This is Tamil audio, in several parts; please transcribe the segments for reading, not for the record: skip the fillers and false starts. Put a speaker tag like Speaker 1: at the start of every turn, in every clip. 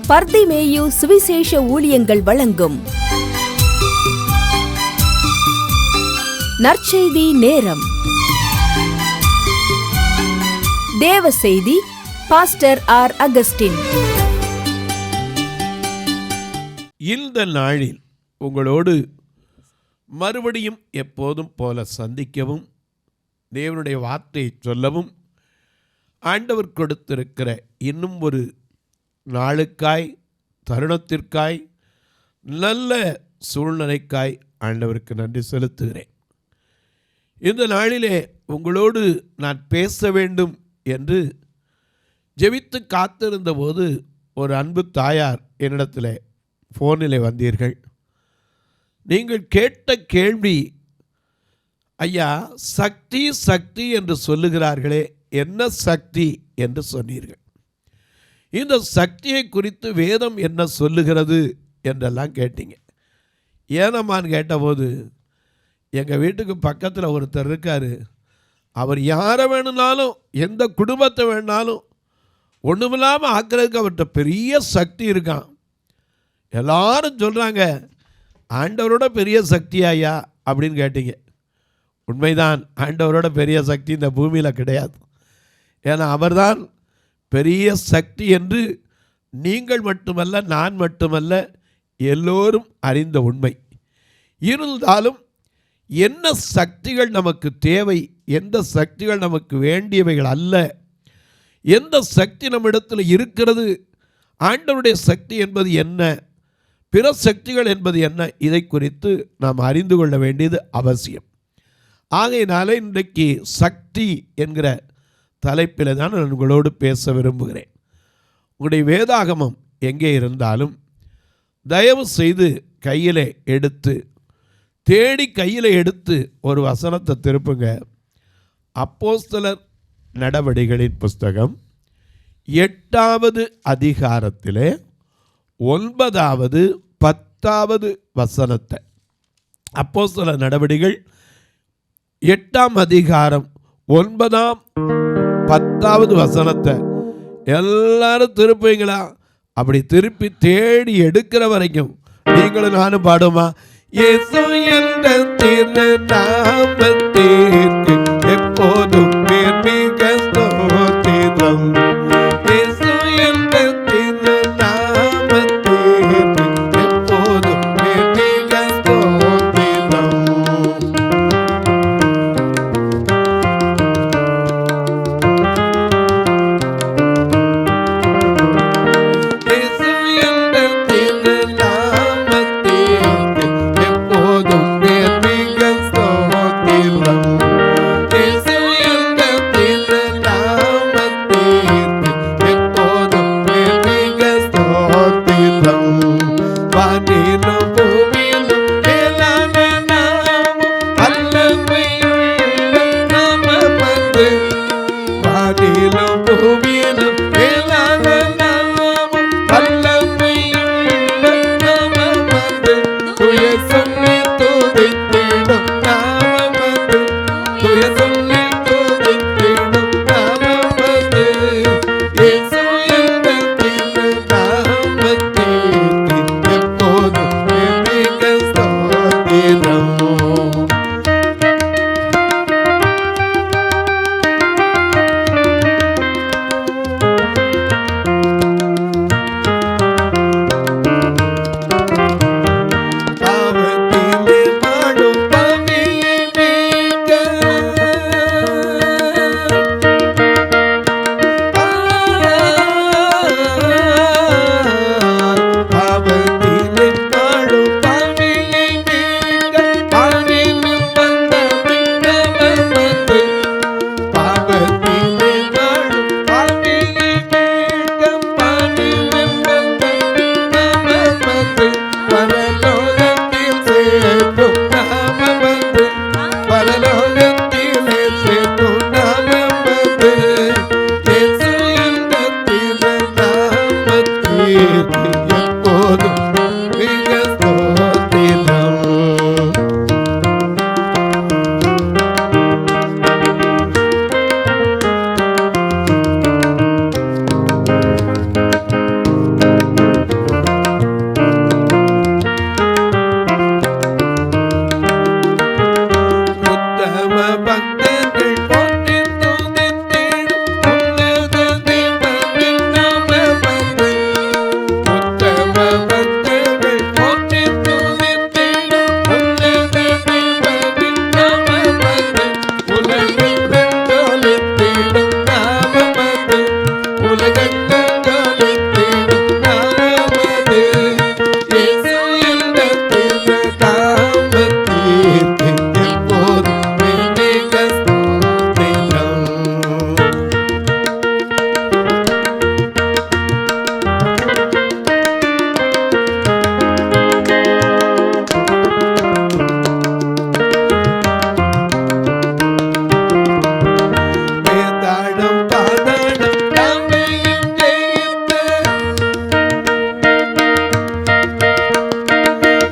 Speaker 1: பர்திமேயு சுவிசேஷ ஊழியங்கள் வழங்கும் நற்செய்தி நேரம். தேவ செய்தி பாஸ்டர் ஆர். அகஸ்டின்.
Speaker 2: இந்த நாளில் உங்களோடு மறுபடியும் எப்போதும் போல சந்திக்கவும், தேவனுடைய வார்த்தையை சொல்லவும், ஆண்டவர் கொடுத்திருக்கிற இன்னும் ஒரு நாளுக்காய், தருணத்திற்காய், நல்ல சூழ்நிலைக்காய் ஆண்டவருக்கு நன்றி செலுத்துகிறேன். இந்த நாளிலே உங்களோடு நான் பேச வேண்டும் என்று ஜெபித்து காத்திருந்த போது ஒரு அன்பு தாயார் என்னிடத்தில் ஃபோனில் வந்தீர்கள். நீங்கள் கேட்ட கேள்வி, ஐயா சக்தி சக்தி என்று சொல்லுகிறார்களே, என்ன சக்தி என்று சொன்னீர்கள். இந்த சக்தியை குறித்து வேதம் என்ன சொல்லுகிறது என்றெல்லாம் கேட்டீங்க. ஏனம்மான்னு கேட்டபோது, எங்கள் வீட்டுக்கு பக்கத்தில் ஒருத்தர் இருக்கார். அவர் யாரை வேணும்னாலும், எந்த குடும்பத்தை வேணுனாலும் ஒன்றுமில்லாமல் ஆக்கிறதுக்கு அவர்கிட்ட பெரிய சக்தி இருக்கான். எல்லாரும் சொல்கிறாங்க, ஆண்டவரோட பெரிய சக்தியாயா அப்படின்னு கேட்டீங்க. உண்மைதான், ஆண்டவரோட பெரிய சக்தி இந்த பூமியில் கிடையாது. ஏன்னா அவர்தான் பெரிய சக்தி என்று நீங்கள் மட்டுமல்ல, நான் மட்டுமல்ல, எல்லோரும் அறிந்த உண்மை. இருந்தாலும் என்ன சக்திகள் நமக்கு தேவை, எந்த சக்திகள் நமக்கு வேண்டியவைகள் அல்ல, எந்த சக்தி நம்மிடத்தில் இருக்கிறது, ஆண்டவருடைய சக்தி என்பது என்ன, பிற சக்திகள் என்பது என்ன, இதை குறித்து நாம் அறிந்து கொள்ள வேண்டியது அவசியம். ஆகையினால இன்றைக்கு சக்தி என்கிற தலைப்பில் தான் நான் உங்களோடு பேச விரும்புகிறேன். உங்களுடைய வேதாகமம் எங்கே இருந்தாலும் தயவு செய்து கையில் எடுத்து, தேடி கையில் எடுத்து ஒரு வசனத்தை திருப்புங்க. அப்போஸ்தலர் நடவடிக்கைகளின் புஸ்தகம் 8வது அதிகாரத்திலே 9வது 10வது வசனத்தை, அப்போஸ்தலர் நடவடிக்கைகள் 8ஆம் அதிகாரம் 9ஆம் 10வது வசனத்தை எல்லாரும் திருப்பீங்களா? அப்படி திருப்பி தேடி எடுக்கிற வரைக்கும் நீங்களும் நானும் பாடுமா? இயேசு என்ற திருநாமத்திற்கு எப்போதும் மிக ஸ்தோத்திரம். இயேசு என்ற திருநாமத்திற்கு எப்போதும் மிக ஸ்தோத்திரம். இயேசு என்ற உலகெங்கும் கலித்திடும் நாமது. இயேசு என்ற திரு நாமத்திற்கு எப்போதும் மிக ஸ்தோத்திரம். வேதாளம் பாதாளம் யாவையும் ஜெயித்த,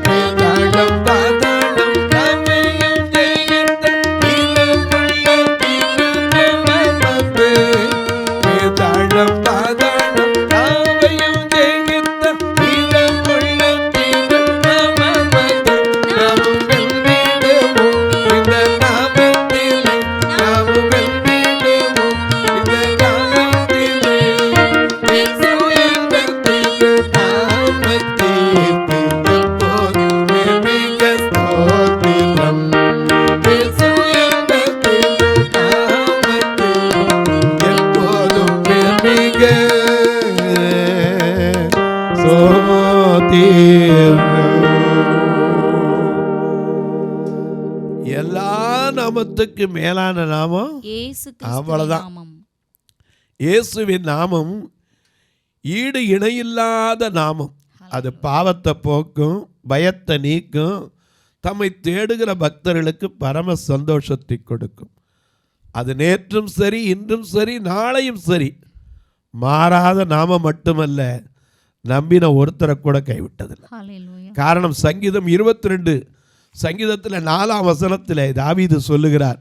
Speaker 2: வேதாளம் பாதாளம் யாவையும் ஜெயித்த இளமுள்ள திருநாமத்து. வேதாளம் பாதாளம் யாவையும் ஜெயித்த இளமுள்ள திருநாமத்து. நாமும் வெல்லிடுவோம் இந்த நாமத்திலே, நாமும் வெல்லிடுவோம் இந்த நாமத்திலே. இயேசு என்ற திரு நாமத்திற்கு எப்போதும் மிக ஸ்தோத்திரம். இயேசு என்ற திரு நாமத்திற்கு எப்போதும் மிக ஸ்தோத்திரம். எல்லா நாமத்துக்கு மேலான நாமம்
Speaker 3: இயேசு
Speaker 2: அவ்வளவுதான்.
Speaker 3: கிறிஸ்துவின் நாமம்.
Speaker 2: இயேசுவின் நாமம் ஈடு இணையில்லாத நாமம். அது பாவத்தை போக்கும், பயத்தை நீக்கும், தம்மை தேடுகிற பக்தர்களுக்கு பரம சந்தோஷத்தை கொடுக்கும். அது நேற்றும் சரி, இன்றும் சரி, நாளையும் சரி. மாறாத நாமம் மட்டுமல்ல, நம்பின ஒருத்தரை கூட கைவிட்டதில்லை.
Speaker 3: ஹல்லேலூயா.
Speaker 2: காரணம் சங்கீதம் 22 சங்கீதத்தில் 4ஆம் வசனத்திலே தாவீது சொல்லுகிறார்.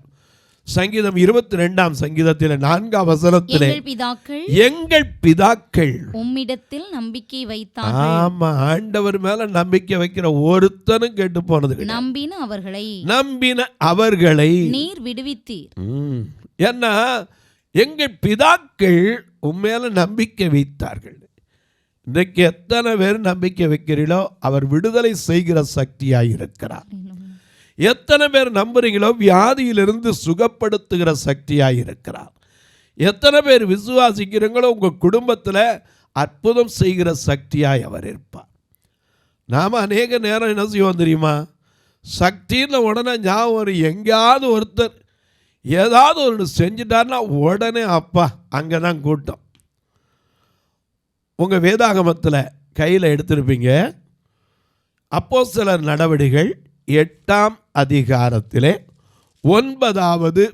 Speaker 2: சங்கீதம் 22ஆம் சங்கீதத்தில் 4ஆம் வசனத்திலே
Speaker 3: எங்கள் பிதாக்கள்
Speaker 2: எங்கள் பிதாக்கள்,
Speaker 3: உம்மிடத்தில் நம்பிக்கை வைத்தார்கள்.
Speaker 2: ஆமா, ஆண்டவர் மேல நம்பிக்கை வைக்கிற ஒருத்தனும் கேட்டு போனது கிடையாது. நம்பின அவர்களை
Speaker 3: நீர் விடுவித்தீர்.
Speaker 2: ஏன்னா எங்கள் பிதாக்கள் உண்மையில நம்பிக்கை வைத்தார்கள். இன்றைக்கு எத்தனை பேர் நம்பிக்கை வைக்கிறீங்களோ அவர் விடுதலை செய்கிற சக்தியாய் இருக்கிறார். எத்தனை பேர் நம்புறீங்களோ வியாதியிலிருந்து சுகப்படுத்துகிற சக்தியாய் இருக்கிறார். எத்தனை பேர் விசுவாசிக்கிறீங்களோ உங்கள் குடும்பத்தில் அற்புதம் செய்கிற சக்தியாய் அவர் இருப்பார். நாம் அநேக நேரம் என்ன செய்வோம் தெரியுமா? சக்தின்னு உடனே ஞாபகம் வரும். எங்கேயாவது ஒருத்தர் ஏதாவது ஒன்று செஞ்சிட்டார்னா உடனே அப்பா அங்கே தான் கூட்டம். உங்கள் வேதாகமத்தில் கையில் எடுத்திருப்பீங்க. அப்போஸ்தலர் நடவடிக்கைகள் 8ஆம் அதிகாரத்திலே 9வது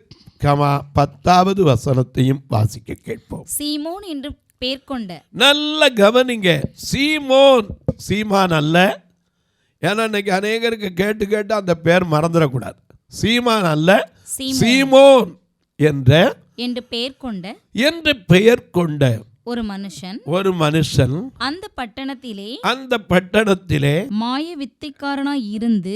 Speaker 2: 10வது வசனத்தையும் வாசிக்க கேட்போம்.
Speaker 3: சீமோன் என்று பெயர் கொண்ட,
Speaker 2: நல்ல கவனிங்க, சீமோன், சீமான் அல்ல. ஏன்னா இன்னைக்கு அநேகருக்கு கேட்டு கேட்டு அந்த பேர் மறந்துடக்கூடாது. சீமான் அல்ல, சீமோன் என்று பெயர் கொண்ட
Speaker 3: ஒரு மனுஷன் அந்த பட்டணத்திலே மாய வித்தைக்காரனாய் இருந்து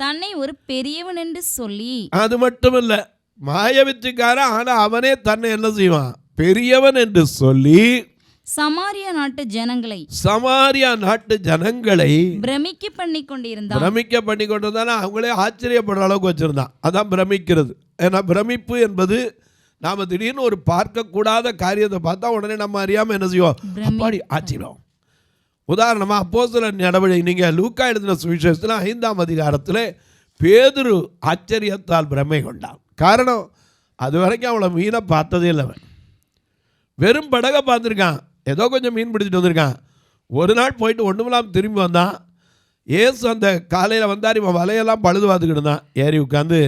Speaker 3: தன்னை ஒரு பெரியவன் என்று சொல்லி,
Speaker 2: அது மட்டுமல்ல, மாய வித்தைக்காரன், ஆனா அவனே தன்னை என்ன செய்வான்? பெரியவன் என்று சொல்லி
Speaker 3: சமாரியா நாட்டு ஜனங்களை
Speaker 2: பிரமிக்க பண்ணி கொண்டிருந்தான். அவங்களே ஆச்சரியப்படுற அளவுக்கு வச்சிருந்தான். அதான் பிரமிக்கிறது. ஏன்னா பிரமிப்பு என்பது நாம் திடீர்னு ஒரு பார்க்கக்கூடாத காரியத்தை பார்த்தா உடனே நம்ம அறியாமல் என்ன செய்வோம்? அப்பாடி ஆச்சரியம். உதாரணமாக அப்போஸ்தலர் நடவடிக்கை, நீங்கள் லூக்கா எழுதின சுவிசேஷத்தில் 5ஆம் அதிகாரத்தில் பேதுரு ஆச்சரியத்தால் பிரமை கொண்டான். காரணம், அது வரைக்கும் அவளை மீனை பார்த்ததே இல்லை. அவன் வெறும் படகை பார்த்துருக்கான், ஏதோ கொஞ்சம் மீன் பிடிச்சிட்டு வந்திருக்கான். ஒரு நாள் போயிட்டு ஒன்றுமெல்லாம் திரும்பி வந்தான். ஏசு அந்த காலையில் வந்தார். இவன் வலையெல்லாம் பழுது பார்த்துக்கிட்டு இருந்தான். ஏறி உட்காந்து,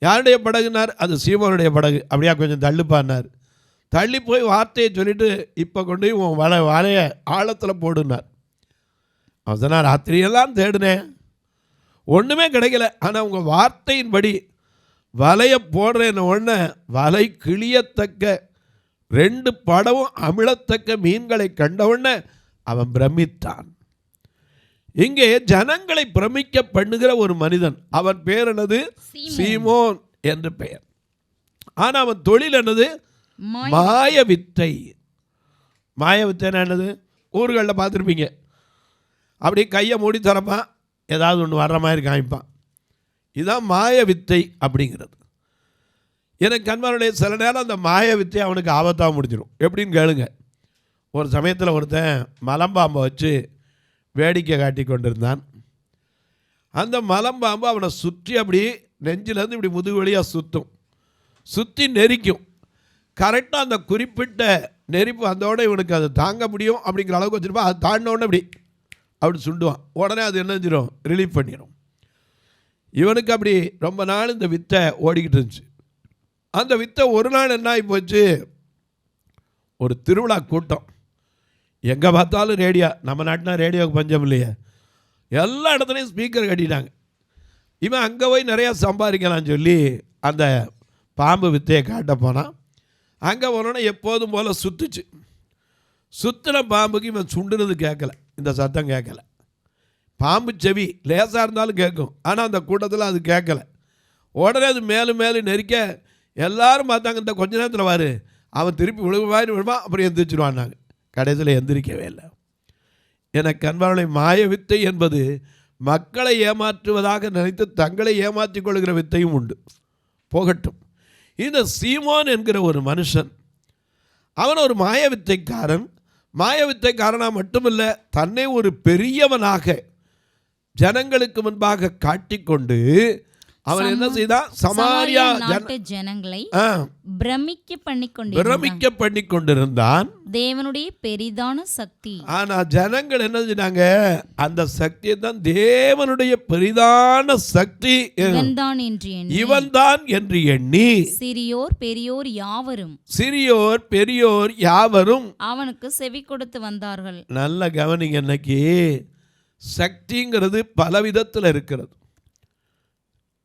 Speaker 2: யாருடைய படகுனார்? அது சீமோனுடைய படகு. அப்படியா கொஞ்சம் தள்ளுப்பான்னார். தள்ளி போய் வார்த்தையை சொல்லிவிட்டு, இப்போ கொண்டு போய் உன் வலையை ஆழத்தில் போடுனார். அவன் சொன்னார், ராத்திரியெல்லாம் தேடினேன், ஒன்றுமே கிடைக்கல. ஆனால் உங்கள் வார்த்தையின்படி வலையை போடுறேன்னு ஒன்று வலை கிளியத்தக்க 2 படவும் அமிழத்தக்க மீன்களை கண்டவுடனே அவன் பிரமித்தான். இங்கே ஜனங்களை பிரமிக்க பண்ணுகிற ஒரு மனிதன். அவன் பேர் என்னது? சீமோன் என்று பெயர். ஆனால் அவன் தொழில் என்னது? மாயவித்தை. மாயவித்தை என்னது? ஊர்களில் பார்த்துருப்பீங்க. அப்படி கையை மூடி தரப்பான், ஏதாவது ஒன்று வர்ற மாதிரி காமிப்பான். இதுதான் மாயவித்தை அப்படிங்கிறது. எனக்கு கண்மாருடைய சில நேரம் அந்த மாய வித்தை அவனுக்கு ஆபத்தாக முடிஞ்சிடும். எப்படின்னு கேளுங்க. ஒரு சமயத்தில் ஒருத்தன் மலம்பாம்பை வச்சு வேடிக்கை காட்டி கொண்டிருந்தான். அந்த மலம்பாம்பு அவனை சுற்றி அப்படி நெஞ்சிலேருந்து இப்படி முதுகு வழியாக சுற்றி நெரிக்கும். கரெக்டாக அந்த குறிப்பிட்ட நெரிப்பு வந்தோடனே இவனுக்கு அதை தாங்க முடியும் அப்படிங்கிற அளவுக்கு வச்சுருப்பான். அது தாண்டினோடனே அப்படி சுண்டுவான். உடனே அது என்ன செஞ்சிடும், ரிலீஃப் பண்ணிடும். இவனுக்கு அப்படி ரொம்ப நாள் இந்த வித்தை ஓடிக்கிட்டு இருந்துச்சு. அந்த வித்தை ஒரு நாள் என்ன ஆகி போச்சு, ஒரு திருவிழா கூட்டம், எங்கே பார்த்தாலும் ரேடியோ. நம்ம நாட்டினா ரேடியோவுக்கு பஞ்சம் இல்லையே, எல்லா இடத்துலையும் ஸ்பீக்கர் கட்டிட்டாங்க. இவன் அங்கே போய் நிறையா சம்பாதிக்கலாம்னு சொல்லி அந்த பாம்பு வித்தையை காட்ட போனான். அங்கே போனோன்னா எப்போதும் போல் சுற்றின பாம்புக்கு இவன் சுண்டுனது கேட்கல, இந்த சத்தம் கேட்கல. பாம்பு செவி லேசாக இருந்தாலும் கேட்கும், ஆனால் அந்த கூட்டத்தில் அது கேட்கல. உடனே அது மேலும் மேலும் நெரிக்க எல்லாரும் பார்த்தாங்க, இந்த கொஞ்ச நேரத்தில் வாரு அவன் திருப்பி விழுவான், அப்புறம் எந்திரிச்சிடுவான்னாங்க. கடைசியில் எந்திரிக்கவே இல்லை. எனக்கு அன்பார்களை, மாய வித்தை என்பது மக்களை ஏமாற்றுவதாக நினைத்து தங்களை ஏமாற்றிக் கொள்கிற வித்தையும் உண்டு. போகட்டும். இந்த சீமோன் என்கிற ஒரு மனுஷன், அவன் ஒரு மாய வித்தைக்காரனாக மட்டுமல்ல, தன்னை ஒரு பெரியவனாக ஜனங்களுக்கு முன்பாக காட்டிக்கொண்டு அவன் என்ன செய்தான், சமாரியா
Speaker 3: ஜனங்களை
Speaker 2: பிரமிக்க பண்ணி கொண்டிருந்தான்.
Speaker 3: தேவனுடைய பெரிதான சக்தி. ஆனா
Speaker 2: ஜனங்கள் என்ன செய்தாங்க, அந்த சக்தியை தான் தேவனுடைய பெரிதான சக்தி இவன்தான் என்று எண்ணி
Speaker 3: சிறியோர்
Speaker 2: பெரியோர் யாவரும்
Speaker 3: அவனுக்கு செவி கொடுத்து வந்தார்கள்.
Speaker 2: நல்ல கவனிங்க. இன்னைக்கு சக்திங்கிறது பலவிதத்தில் இருக்கிறது.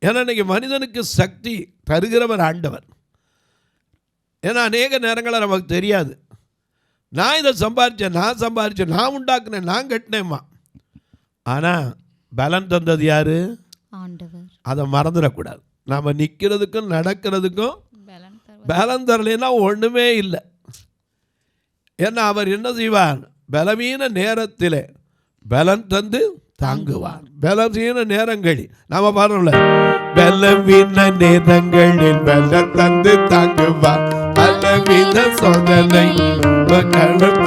Speaker 2: ஏன்னா இன்றைக்கி மனிதனுக்கு சக்தி தருகிறவர் ஆண்டவர். ஏன்னா அநேக நேரங்களில் நமக்கு தெரியாது, நான் இதை சம்பாரித்தேன், நான் உண்டாக்குனேன், நான் கட்டினேம்மா. ஆனால் பலன் தந்தது யாரு?
Speaker 3: ஆண்டவர்.
Speaker 2: அதை மறந்துடக்கூடாது. நாம் நிற்கிறதுக்கும் நடக்கிறதுக்கும் பலன் தரலைன்னா ஒன்றுமே இல்லை. ஏன்னா அவர் என்ன செய்வார், பலவீன நேரத்தில் பலன் தந்து தாங்குவார். பலவீன நேரங்களில் நாம பாருங்கள, பலவீன நேரங்களில் பலன் தந்து தாங்குவார். பலவீன சோதனை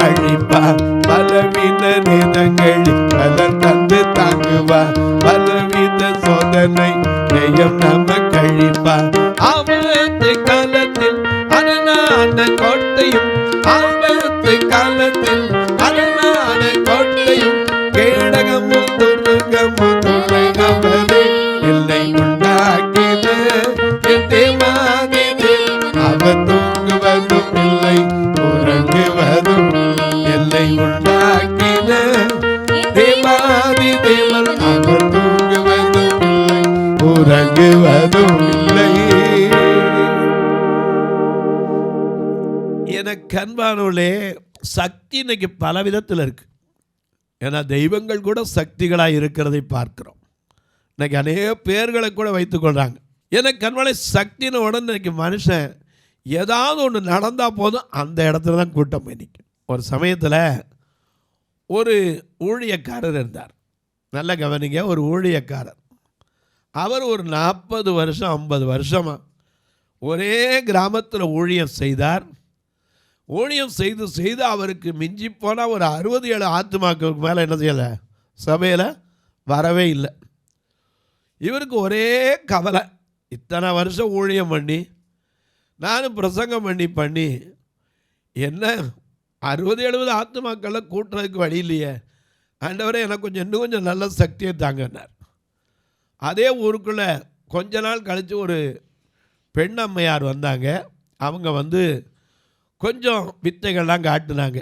Speaker 2: அழிப்பார். பலவீன நேரங்களில் பலன் தந்து தாங்குவார். பலவீன சோதனை நெய்யம் நம்ம கழிப்பார். ஆபத்து காலத்தில் அரணான கோட்டையும், ஆபத்து காலத்தில் அரணான கோட்டையும், கேடகமும் துருகமும் துறைகவரே இல்லை உண்டாக்கின தேவாதி அவர் தூங்குவதும் இல்லை உறங்குவதும் இல்லை. உண்டாக்கின தேவாதி தேவன் அவர் தூங்குவதும் இல்லை உறங்குவதும் இல்லை. எனக்கு அன்பானவர்களே, சக்தி இன்னைக்கு பல விதத்தில் இருக்கு. ஏன்னா தெய்வங்கள் கூட சக்திகளாக இருக்கிறதை பார்க்கிறோம். இன்னைக்கு அநேக பேர்களை கூட வைத்துக்கொள்கிறாங்க. எனக்கு கண்மலை சக்தின்னு உடனே இன்னைக்கு மனுஷன் ஏதாவது ஒன்று நடந்தால் போதும் அந்த இடத்துல தான் கூட்டம் போய் நிற்கும். ஒரு சமயத்தில் ஒரு ஊழியக்காரர் இருந்தார். நல்ல கவனிங்க, ஒரு ஊழியக்காரர். அவர் ஒரு 40 வருஷம் 50 வருஷமாக ஒரே கிராமத்தில் ஊழியம் செய்தார். ஊழியம் செய்து அவருக்கு மிஞ்சி போனால் ஒரு 67 ஆத்துமாக்களுக்கு மேலே என்ன செய்யலை, சபையில் வரவே இல்லை. இவருக்கு ஒரே கவலை, இத்தனை வருஷம் ஊழியம் பண்ணி நானும் பிரசங்கம் பண்ணி என்ன 60-70 ஆத்துமாக்களை கூட்டுறதுக்கு வழி இல்லையே, ஆண்டவரே எனக்கு இன்னும் கொஞ்சம் நல்ல சக்தியை தாங்கன்னார். அதே ஊருக்குள்ளே கொஞ்ச நாள் கழித்து ஒரு பெண் அம்மையார் வந்தாங்க. அவங்க கொஞ்சம் வித்தைகள்லாம் காட்டினாங்க,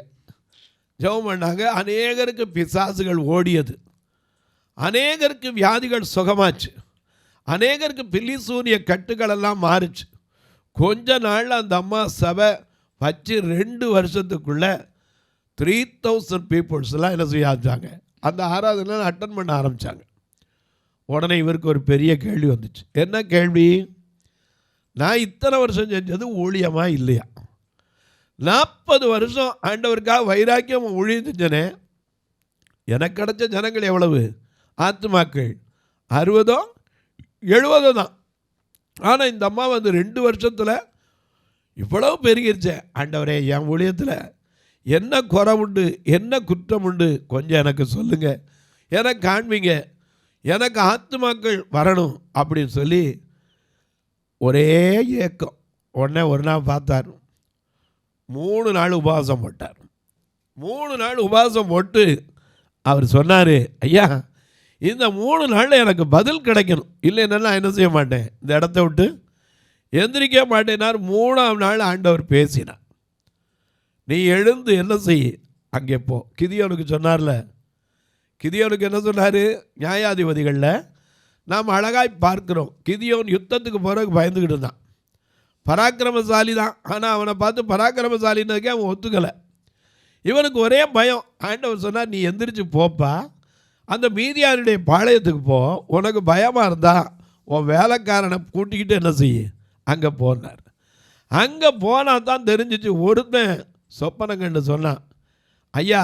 Speaker 2: ஜெபம் பண்ணாங்க. அநேகருக்கு பிசாசுகள் ஓடியது, அநேகருக்கு வியாதிகள் சுகமாச்சு, அநேகருக்கு பில்லிசூனிய கட்டுகளெல்லாம் மாறிச்சு. கொஞ்ச நாளில் அந்த அம்மா சபை வச்சு 2 வருஷத்துக்குள்ளே 3000 பீப்புள்ஸ்லாம் என்ன செய்ய ஆரம்பித்தாங்க, அந்த ஆராதனை அட்டன் பண்ண ஆரம்பித்தாங்க. உடனே இவருக்கு ஒரு பெரிய கேள்வி வந்துச்சு. என்ன கேள்வி, நான் இத்தனை வருஷம் செஞ்சது ஊழியமாக இல்லையா? 40 வருஷம் ஆண்டவருக்காக வைராக்கியம் ஊழியம் செஞ்சனே, எனக்கு கிடைச்ச ஜனங்கள் எவ்வளவு? ஆத்துமாக்கள் 60-70 தான். ஆனால் இந்த அம்மா வந்து 2 வருஷத்தில் இவ்வளோ பெருகிருச்சே. ஆண்டவரே, என் ஊழியத்தில் என்ன குறை உண்டு, என்ன குற்றம் உண்டு, கொஞ்சம் எனக்கு சொல்லுங்கள், எனக்கு காண்பீங்க, எனக்கு ஆத்துமாக்கள் வரணும் அப்படின்னு சொல்லி ஒரே ஏக்கம். உடனே ஒரு நாள் பார்த்தார், 3 நாள் உபவாசம் போட்டார். 3 நாள் உபவாசம் போட்டு அவர் சொன்னார், ஐயா, இந்த 3 நாளில் எனக்கு பதில் கிடைக்கணும், இல்லைன்னா நான் என்ன செய்ய மாட்டேன், இந்த இடத்த விட்டு எந்திரிக்க மாட்டேனார். 3ஆம் நாள் ஆண்டவர் பேசினார், நீ எழுந்து என்ன செய், அங்கே போ. கிதியோனுக்கு சொன்னார்ல, கிதியோனுக்கு என்ன சொன்னார்? நியாயாதிபதிகளில் நாம் அழகாய் பார்க்கிறோம், கிதியோன் யுத்தத்துக்கு போகிறதுக்கு பயந்துக்கிட்டு இருந்தான். பராக்கிரமசாலி தான், ஆனால் அவனை பார்த்து பராக்கிரமசாலின்னதுக்கே அவன் ஒத்துக்கலை. இவனுக்கு ஒரே பயம். ஆண்டவர் சொன்னார், நீ எந்திரிச்சு போப்பா, அந்த மீதியானுடைய பாளையத்துக்கு போ, உனக்கு பயமாக இருந்தால் உன் வேலைக்காரனை கூட்டிக்கிட்டு என்ன செய்ய அங்கே போனார். அங்கே போனால் தான் தெரிஞ்சிச்சு. ஒருத்தன் சொப்பனம் கண்டு சொன்னான், ஐயா,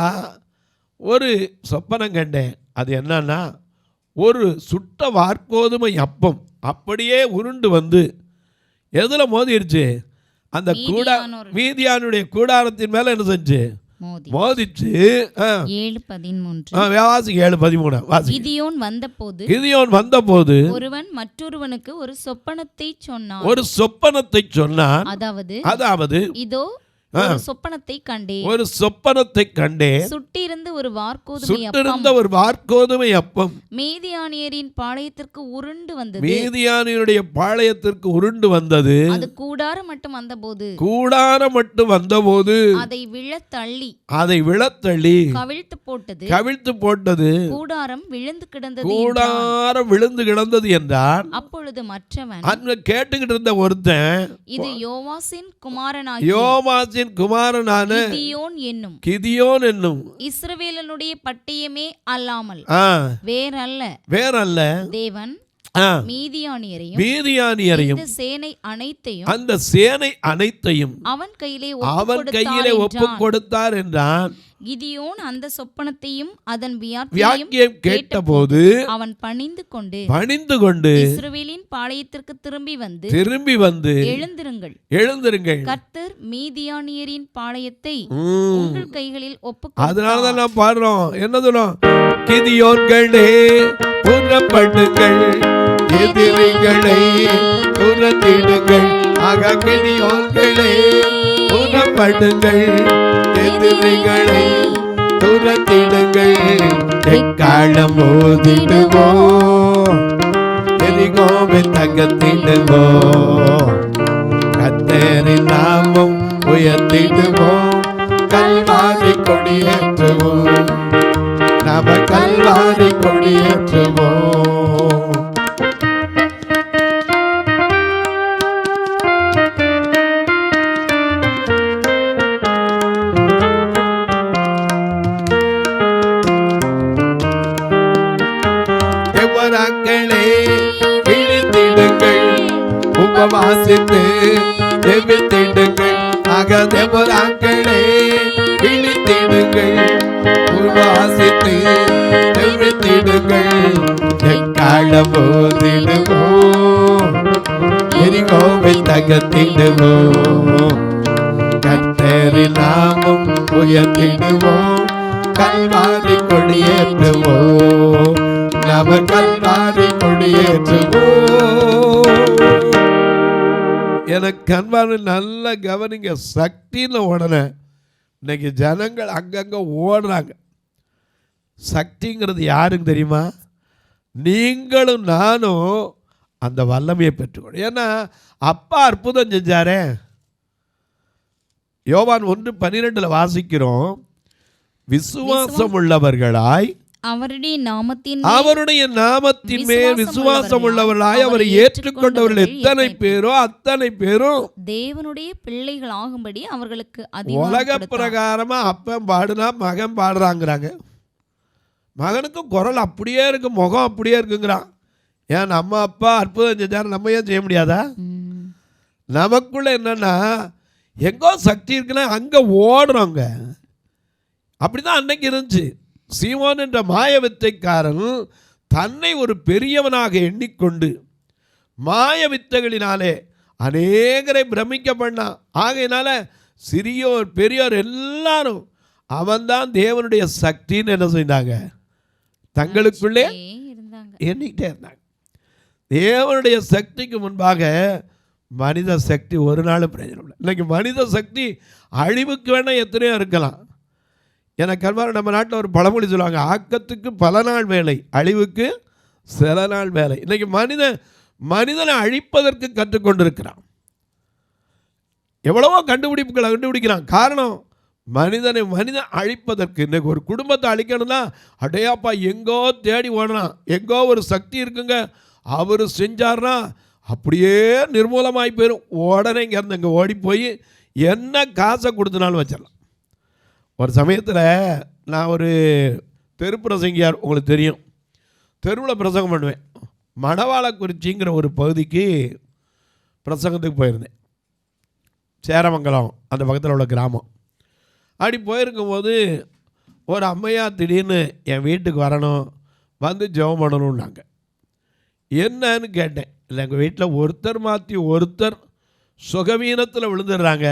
Speaker 2: ஒரு சொப்பனம் கண்டேன், அது என்னன்னா ஒரு சுட்ட வார்கோதுமை அப்பம் அப்படியே உருண்டு வந்து எதில் மோதிருச்சு, அந்த மீதியானுடைய கூடாரத்தின் மேலே என்ன செஞ்சு மோதிச்சு.
Speaker 3: 7:13
Speaker 2: வாசி 7:13 வாசி.
Speaker 3: கிதியோன் வந்தபோது ஒருவன் மற்றொருவனுக்கு ஒரு சொப்பனத்தை சொன்னான். அதாவது இதோ ஒரு சொப்பனத்தை கண்டேன். சுட்டிருந்த ஒரு வார்கோதுமை அப்பம் மீதியானியரின் பாளையத்திற்கு உருண்டு வந்தது. அது கூடாரம் மட்டும் வந்தபோது அதை விழத்தள்ளி கவிழ்த்து போட்டது. கூடாரம் விழுந்து கிடந்தது என்றான். அப்பொழுது மற்றவன் கேட்டுக்கிட்டு இருந்த ஒருத்தன், இது யோவாசின் குமாரனான கிதியோன் என்னும் இஸ்ரவேலனுடைய பட்டயமே அல்லாமல் வேறல்ல தேவன் மீதியானியரையும் அந்த சேனை அனைத்தையும் அவன் கையிலே ஒப்புக் கொடுத்தார் என்றான். கிதியோன் அந்த சொப்பனத்தையும் அதன் வியாக்கியம் கேட்டபோது அவன் பணிந்து கொண்டு இஸ்ரவேலின் பாளையத்திற்கு திரும்பி வந்து எழுந்திருங்கள், கர்த்தர் மீதியானியரின் பாளையத்தை உங்கள் கைகளில் ஒப்புக்.
Speaker 2: அதனாலதான் நான் பாடுறோம், என்ன சொல்றோம், கிதியோன்களே புறப்படுங்கள், எதிரிகளை துரத்திடுங்கள். ஆக கிதியோன்களே புறப்படுங்கள், எதிரிகளை துரத்திடுங்கள். எக்காலம் ஓதிடுவோம், எரிகோவை தகர்த்திடுவோம். கர்த்தரின் நாமம் உயர்த்திடுவோம், கல்வாரி கொடியேற்றுவோம். நாம கல்வாரி கொடியேற்றுவோம். உபவாசித்து ஜெபித்திடுங்கள். அகதேவராக்களே விழித்திடுங்கள், உபவாசித்து ஜெபித்திடுங்கள். எக்காலம் ஓதிடுவோம், எரிகோவை தகர்த்திடுவோம். கர்த்தரின் நாமம் உயர்த்திடுவோம், கல்வாரி கொடியேற்றுவோம். நாம கல்வாரி கொடியேற்றுவோம். எனக்கு அன்பான நல்ல கவனிங்க, சக்தின்னு உடனே இன்னைக்கு ஜனங்கள் அங்கங்கே ஓடுறாங்க. சக்திங்கிறது யாருக்கு தெரியுமா? நீங்களும் நானும் அந்த வல்லமையை பெற்றுக்கணும். ஏன்னா அப்பா அற்புதம் செஞ்சாரே. யோவான் 1:12 வாசிக்கிறோம், விசுவாசம் உள்ளவர்களாய் அவருடைய நாமத்தின் மேல் விசுவாசம் உள்ளவர்களாய் அவரை ஏற்றுக்கொண்டவர்கள் எத்தனை பேரோ அத்தனை பேரும் தேவனுடைய பிள்ளைகள் ஆகும்படி அவர்களுக்கு உலக பிரகாரமா அப்பன் பாடுனா மகன் பாடுறாங்கிறாங்க. மகனுக்கும் குரல் அப்படியே இருக்கு, முகம் அப்படியே இருக்குங்கிறான். ஏன் நம்ம அப்பா அற்புதம் செஞ்சாரு, நம்ம ஏன் செய்ய முடியாதா? நமக்குள்ள என்னன்னா எங்கோ சக்தி இருக்குன்னா அங்க ஓடுறோங்க. அப்படிதான் அன்னைக்கு இருந்துச்சு. சீமோன் என்ற மாயவித்தைக்காரன் தன்னை ஒரு பெரியவனாக எண்ணிக்கொண்டு மாய வித்தைகளினாலே அநேகரை பிரமிக்க பண்ணான். ஆகையினால சிறியோர் பெரியோர் எல்லாரும் அவன்தான் தேவனுடைய சக்தின்னு என்ன செய்தாங்க, தங்களுக்குள்ளே எண்ணிக்கிட்டே இருந்தாங்க. தேவனுடைய சக்திக்கு முன்பாக மனித சக்தி ஒரு நாளும் பிரயோஜனம் இல்லை. இன்னைக்கு மனித சக்தி அழிவுக்கு வேணால் எத்தனையோ இருக்கலாம். எனக்கு கல்வாரம் நம்ம நாட்டில் ஒரு பழமொழி சொல்லுவாங்க, ஆக்கத்துக்கு பல நாள் வேலை, அழிவுக்கு சில நாள் வேலை. இன்றைக்கி மனிதனை அழிப்பதற்கு கற்றுக்கொண்டிருக்கிறான். எவ்வளவோ கண்டுபிடிப்புகளை கண்டுபிடிக்கிறான். காரணம், மனிதன் அழிப்பதற்கு. இன்றைக்கி ஒரு குடும்பத்தை அழிக்கணும்னா அடையாப்பா எங்கோ தேடி ஓடலாம், எங்கோ ஒரு சக்தி இருக்குங்க, அவர் செஞ்சார்னா அப்படியே நிர்மூலமாகி போயிடும். உடனே இங்கேருந்து இங்கே ஓடி போய் என்ன காசை கொடுத்தனாலும் வச்சிடலாம். ஒரு சமயத்தில் நான் ஒரு தெரு பிரசங்கியார், உங்களுக்கு தெரியும், தெருவில் பிரசங்கம் பண்ணுவேன். மணவாளக்குறிச்சிங்கிற ஒரு பகுதிக்கு பிரசங்கத்துக்கு போயிருந்தேன். சேரமங்கலம் அந்த பக்கத்தில் உள்ள கிராமம். அப்படி போயிருக்கும்போது ஒரு அம்மையா திடீர்னு என் வீட்டுக்கு வரணும், வந்து ஜெபம் பண்ணணும்னாங்க. என்னன்னு கேட்டேன். இல்லை, எங்கள் வீட்டில் ஒருத்தர் மாற்றி ஒருத்தர் சுகவீனத்தில் விழுந்துடுறாங்க.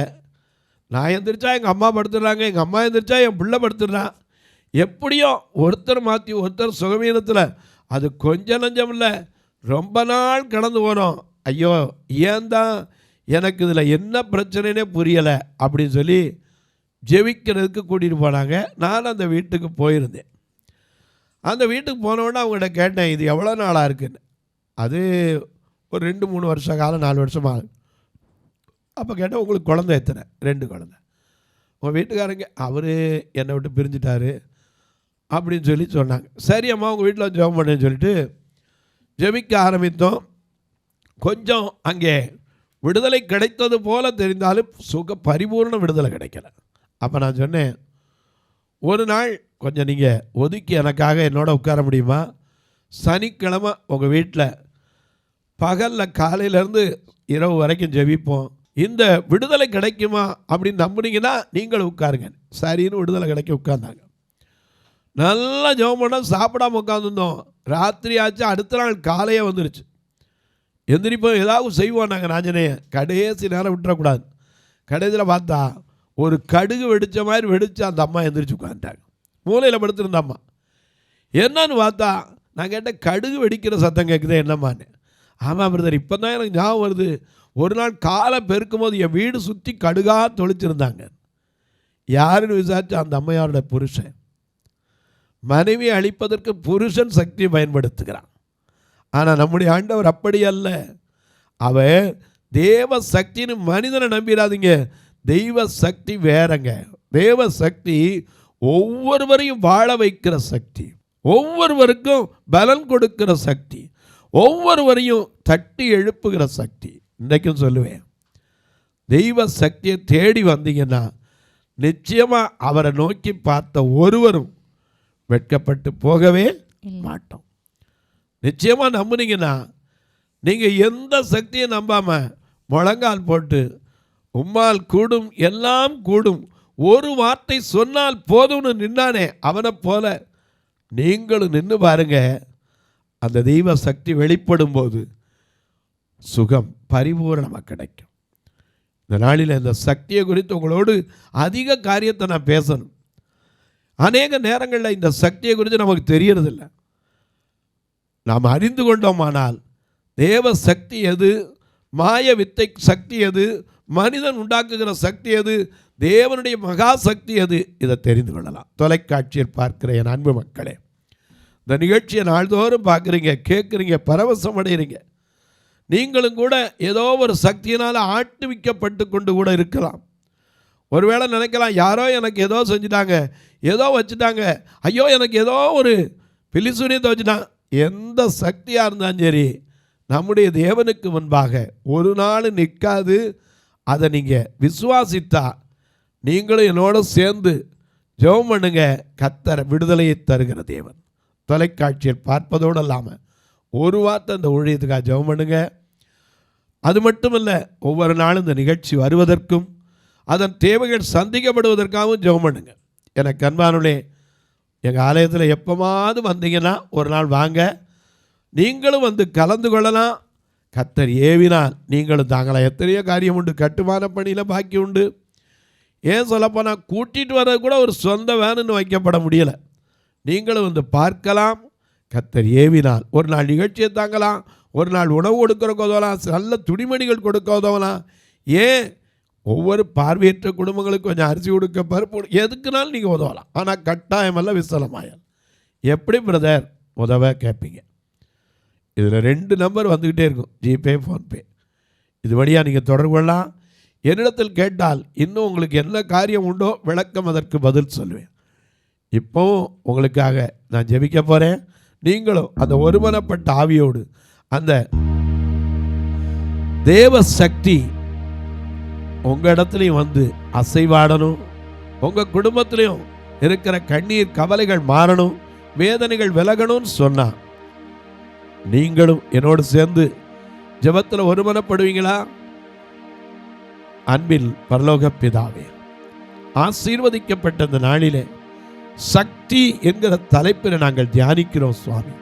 Speaker 2: நான் எந்திரிச்சா எங்கள் அம்மா படுத்துடுறாங்க, எங்கள் அம்மா எந்திரிச்சா என் பிள்ளை படுத்துடுறான். எப்படியோ ஒருத்தர் மாற்றி ஒருத்தர் சுகவீனத்தில். அது கொஞ்சம் நஞ்சம் இல்லை, ரொம்ப நாள் கடந்து போனோம். ஐயோ ஏன் தான் எனக்கு இதில் என்ன பிரச்சனைனே புரியலை அப்படின்னு சொல்லி ஜெபிக்கிறதுக்கு கூட்டிகிட்டு போனாங்க. நான் அந்த வீட்டுக்கு போயிருந்தேன். அந்த வீட்டுக்கு போனோடனே அவங்கள்ட்ட கேட்டேன், இது எவ்வளோ நாளாக இருக்குன்னு. அது ஒரு 2-3 வருஷ காலம், 4 வருஷம் ஆகுது. அப்போ கேட்டேன், உங்களுக்கு குழந்தை எத்தனை? 2 குழந்தை. உங்கள் வீட்டுக்காரங்க அவர் என்னை விட்டு பிரிஞ்சுட்டாரு அப்படின்னு சொல்லி சொன்னாங்க. சரி அம்மா, உங்கள் வீட்டில் ஜெபம் பண்ணேன்னு சொல்லிட்டு ஜெபிக்க ஆரம்பித்தோம். கொஞ்சம் அங்கே விடுதலை கிடைத்தது போல தெரிந்தாலும் பரிபூர்ண விடுதலை கிடைக்கல. அப்போ நான் சொன்னேன், ஒரு நாள் கொஞ்சம் நீங்கள் ஒதுக்கி எனக்காக என்னோட உட்கார முடியுமா? சனிக்கிழமை உங்கள் வீட்டில் பகலில் காலையிலேருந்து இரவு வரைக்கும் ஜெபிப்போம், இந்த விடுதலை கிடைக்குமா அப்படின்னு நம்புனீங்கன்னா நீங்கள் உட்காருங்க. சரின்னு விடுதலை கிடைக்க உட்கார்ந்தாங்க. நல்லா ஜெபம் பண்ணால் சாப்பிடாமல் உட்காந்துருந்தோம். ராத்திரி ஆச்சு, அடுத்த நாள் காலையே வந்துருச்சு. எந்திரிப்போம், ஏதாவது செய்வோம் நாங்கள் ராஜனையை, கடைசி நேரம் விட்டுறக்கூடாது. கடைசியில் பார்த்தா ஒரு கடுகு வெடித்த மாதிரி வெடித்து அந்த அம்மா எந்திரிச்சு உட்காந்துட்டாங்க. மூலையில் படுத்துருந்த அம்மா. என்னன்னு பார்த்தா நான் கேட்டேன், கடுகு வெடிக்கிற சத்தம் கேட்குதே என்னம்மான்னு. ஆமாம் பிரதர், இப்போ தான் எனக்கு ஞாபகம் வருது, ஒரு நாள் காலை பெருக்கும் போது என் வீடு சுற்றி கடுகாக தொளிச்சிருந்தாங்க. யாருன்னு விசாரிச்சு அந்த அம்மையாரோட புருஷன். மனைவியை அழிப்பதற்கு புருஷன் சக்தியை பயன்படுத்துகிறான். ஆனால் நம்முடைய ஆண்டவர் அப்படி அல்ல. அவர் தேவ சக்தின்னு மனிதனை நம்பிடாதீங்க. தெய்வ சக்தி வேறங்க. தேவ சக்தி ஒவ்வொருவரையும் வாழ வைக்கிற சக்தி, ஒவ்வொருவருக்கும் பலன் கொடுக்கிற சக்தி, ஒவ்வொருவரையும் தட்டி எழுப்புகிற சக்தி. இன்றைக்கும் சொல்லுவேன், தெய்வ சக்தியை தேடி வந்தீங்கன்னா நிச்சயமாக அவரை நோக்கி பார்த்த ஒருவரும் வெட்கப்பட்டு போகவே மாட்டோம். நிச்சயமாக நம்புனீங்கன்னா நீங்கள் எந்த சக்தியை நம்பாமல் முழங்கால் போட்டு உம்மால் கூடும் எல்லாம் கூடும், ஒரு வார்த்தை சொன்னால் போதும்னு நின்னானே அவனை போல நீங்களும் நின்று பாருங்க. அந்த தெய்வ சக்தி வெளிப்படும் போது சுகம் பரிபூரணமாக கிடைக்கும். இந்த நாளில் இந்த சக்தியை குறித்து உங்களோடு அதிக காரியத்தை நான் பேசணும். அநேக நேரங்களில் இந்த சக்தியை குறித்து நமக்கு தெரியறதில்லை. நாம் அறிந்து கொண்டோமானால் தேவ சக்தி எது, மாய வித்தை சக்தி எது, மனிதன் உண்டாக்குகிற சக்தி எது, தேவனுடைய மகா சக்தி எது, இதை தெரிந்து கொள்ளலாம். தொலைக்காட்சியில் பார்க்கிற என் அன்பு மக்களே, இந்த நிகழ்ச்சியை நாள்தோறும் பார்க்குறீங்க, கேட்குறீங்க, பரவசம் அடைகிறீங்க. நீங்களும் கூட ஏதோ ஒரு சக்தியினால் ஆட்டுவிக்கப்பட்டு கொண்டு கூட இருக்கலாம். ஒருவேளை நினைக்கலாம், யாரோ எனக்கு ஏதோ செஞ்சுட்டாங்க, ஏதோ வச்சுட்டாங்க, ஐயோ எனக்கு ஏதோ ஒரு பிலிசூனியத்தை வச்சுட்டான். எந்த சக்தியாக இருந்தாலும் சரி, நம்முடைய தேவனுக்கு முன்பாக ஒரு நாள் நிற்காது. அதை நீங்கள் விசுவாசித்தா நீங்களும் என்னோட சேர்ந்து ஜெபம் பண்ணுங்க. கர்த்தர் விடுதலையை தருகிற தேவன். தொலைக்காட்சியில் பார்ப்பதோடு இல்லாமல் ஒரு வார்த்தை அந்த ஊழியத்துக்காக ஜெபம் பண்ணுங்க. அது மட்டும் இல்லை, ஒவ்வொரு நாளும் இந்த நிகழ்ச்சி வருவதற்கும் அதன் தேவைகள் சந்திக்கப்படுவதற்காகவும் ஜெபம் பண்ணுங்க. எனக்கு அன்பானுள்ளே, எங்கள் ஆலயத்தில் எப்போமாவது வந்தீங்கன்னா ஒரு நாள் வாங்க, நீங்களும் வந்து கலந்து கொள்ளலாம். கர்த்தர் ஏவினால் நீங்களும் தாங்களாம். எத்தனையோ காரியம் உண்டு, கட்டுமான பணியில் பாக்கி உண்டு. ஏன் சொல்லப்போனால் கூட்டிகிட்டு வர்றது கூட ஒரு சொந்த வேனுன்னு வைக்கப்பட முடியலை. நீங்களும் வந்து பார்க்கலாம். கர்த்தர் ஏவினால் ஒரு நாள் நிகழ்ச்சியை தாங்கலாம், ஒரு நாள் உணவு கொடுக்குறக்கு உதவலாம், நல்ல துணிமணிகள் கொடுக்க உதவலாம். ஏன் ஒவ்வொரு பார்வையற்ற குடும்பங்களுக்கு கொஞ்சம் அரிசி கொடுக்க, பருப்பு, எதுக்குனாலும் நீங்கள் உதவலாம். ஆனால் கட்டாயமெல்லாம் விசலமாயால். எப்படி பிரதர் உதவ கேட்பீங்க? இதில் 2 நம்பர் வந்துக்கிட்டே இருக்கும், ஜிபே, ஃபோன்பே. இது வழியாக நீங்கள் தொடர்பு கொள்ளலாம். என்னிடத்தில் கேட்டால் இன்னும் உங்களுக்கு என்ன காரியம் உண்டோ விளக்கம் அதற்கு பதில் சொல்லுவேன். இப்போவும் உங்களுக்காக நான் ஜெபிக்க போகிறேன். நீங்களும் அந்த ஒருமனப்பட்ட ஆவியோடு அந்த தேவ சக்தி உங்கள் இடத்துலையும் வந்து அசைவாடணும். உங்கள் குடும்பத்திலையும் இருக்கிற கண்ணீர் கவலைகள் மாறணும், வேதனைகள் விலகணும்னு சொன்னால் நீங்களும் என்னோடு சேர்ந்து ஜெபத்தில் ஒருமனப்படுவீங்களா? அன்பில் பரலோக பிதாவே, ஆசீர்வதிக்கப்பட்ட இந்த நாளிலே சக்தி என்கிற தலைப்பில் நாங்கள் தியானிக்கிறோம் சுவாமி.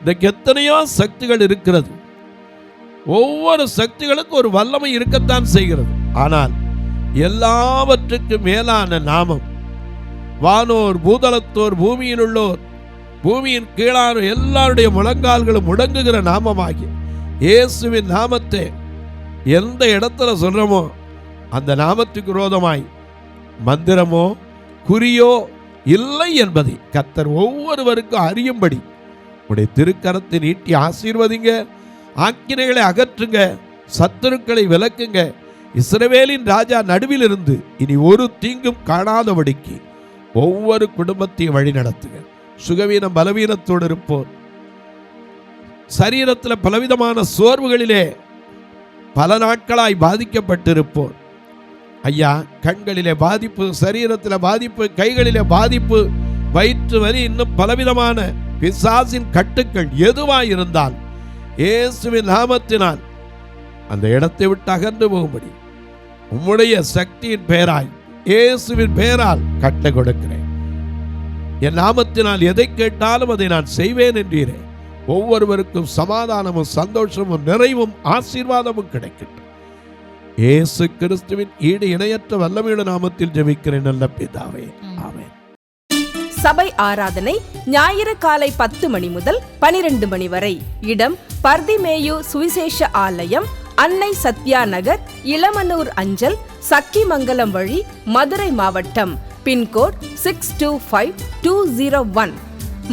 Speaker 2: இன்றைக்கு எத்தனையோ சக்திகள் இருக்கிறது. ஒவ்வொரு சக்திகளுக்கும் ஒரு வல்லமை இருக்கத்தான் செய்கிறது. ஆனால் எல்லாவற்றுக்கு மேலான நாமம், வானோர் பூதலத்தோர் பூமியில் உள்ளோர் பூமியின் கீழான எல்லாருடைய முழங்கால்களும் முடங்குகிற நாமமாகி இயேசுவின் நாமத்தை எந்த இடத்துல சொல்றோமோ அந்த நாமத்துக்கு விரோதமாய் மந்திரமோ குறியோ இல்லை என்பதை கர்த்தர் ஒவ்வொருவருக்கும் அறியும்படி உடைய திருக்கரத்தை நீட்டி ஆசீர்வதிங்க. ஆக்கினைகளை அகற்றுங்க, சத்துருக்களை விலக்குங்க. இஸ்ரவேலின் ராஜா நடுவில் இருந்து இனி ஒரு தீங்கும் காணாதபடிக்கு ஒவ்வொரு குடும்பத்தையும் வழி நடத்துங்க. சுகவீனம் பலவீனத்தோடு இருப்போர், சரீரத்தில் பலவிதமான சோர்வுகளிலே பல நாட்களாய் பாதிக்கப்பட்டிருப்போர், ஐயா கண்களிலே பாதிப்பு, சரீரத்தில் பாதிப்பு, கைகளிலே பாதிப்பு, வயிற்று வலி, இன்னும் பலவிதமான பிசாசின் கட்டுக்கள் எதுவாய் இருந்தால் இயேசுவின் நாமத்தினால் அந்த இடத்தை விட்டு அகன்று போகும்படி உம்முடைய சக்தியின் பெயராய் இயேசுவின் பெயரால் கட்டளை கொடுக்கிறேன். என் நாமத்தினால் எதை கேட்டாலும் அதை நான் செய்வேன் என்றீரே. ஒவ்வொருவருக்கும் சமாதானமும் சந்தோஷமும் நிறைவும் ஆசீர்வாதமும் கிடைக்கட்டும். இயேசு கிறிஸ்துவின் ஈடு இணையற்ற வல்லமையுள்ள நாமத்தில் ஜெபிக்கிறேன் நல்ல பிதாவே, ஆமென்.
Speaker 1: சபை ஆராதனை ஞாயிறு காலை 10 மணி முதல் 12 மணி வரை. இடம் பர்திமேயு சுவிசேஷ ஆலயம், அன்னை சத்யா நகர், இளமனூர் அஞ்சல், சக்கிமங்கலம் வழி, மதுரை மாவட்டம். பின்கோட் 625201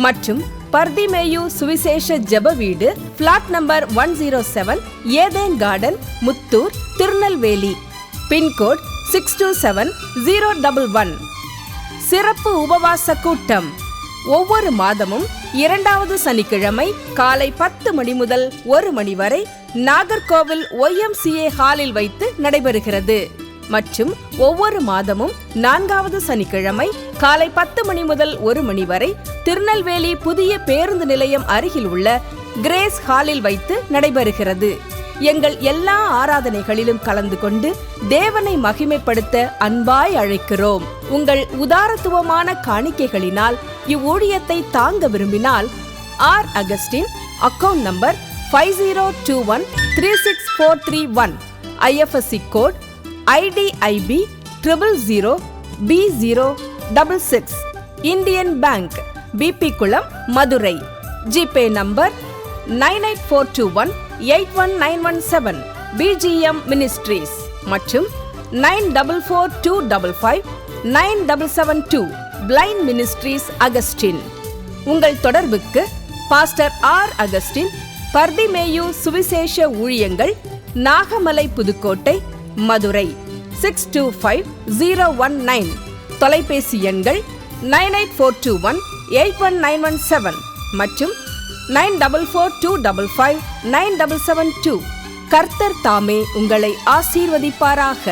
Speaker 1: மற்றும் பர்திமேயு சுவிசேஷ ஜெப வீடு, flat number 107, Eden garden, Muthur, Tirunelveli. Pincode 627011. சிறப்பு உபவாச கூட்டம் ஒவ்வொரு மாதமும் 2வது சனிக்கிழமை காலை 10 மணி முதல் 1 மணி வரை நாகர்கோவில் YMCA ஹாலில் வைத்து நடைபெறுகிறது. மற்றும் ஒவ்வொரு மாதமும் 4வது சனிக்கிழமை காலை 10 மணி முதல் 1 மணி வரை திருநெல்வேலி புதிய பேருந்து நிலையம் அருகில் உள்ள கிரேஸ் ஹாலில் வைத்து நடைபெறுகிறது. எங்கள் எல்லா ஆராதனைகளிலும் கலந்து கொண்டு தேவனை மகிமைப்படுத்த அன்பாய் அழைக்கிறோம். உங்கள் உதாரத்துவமான காணிக்கைகளினால் இவ்வூழியத்தை தாங்க விரும்பினால் R Augustine, account number 5021364331, IFSC code IDIB 000B066, Indian bank, BP Kulam, Madurai. GPay number 9842181917, BGM ministries மற்றும் 9442559772, பிளைண்ட் மினிஸ்ட்ரீஸ் அகஸ்டின். உங்கள் தொடர்புக்கு பாஸ்டர் ஆர் அகஸ்டின், பர்திமேயு சுவிசேஷ ஊழியங்கள், நாகமலை, புதுக்கோட்டை, மதுரை 625019. தொலைபேசி எண்கள் 9842181917 மற்றும் 9442559772. கர்த்தர் தாமே உங்களை ஆசீர்வதிப்பாராக.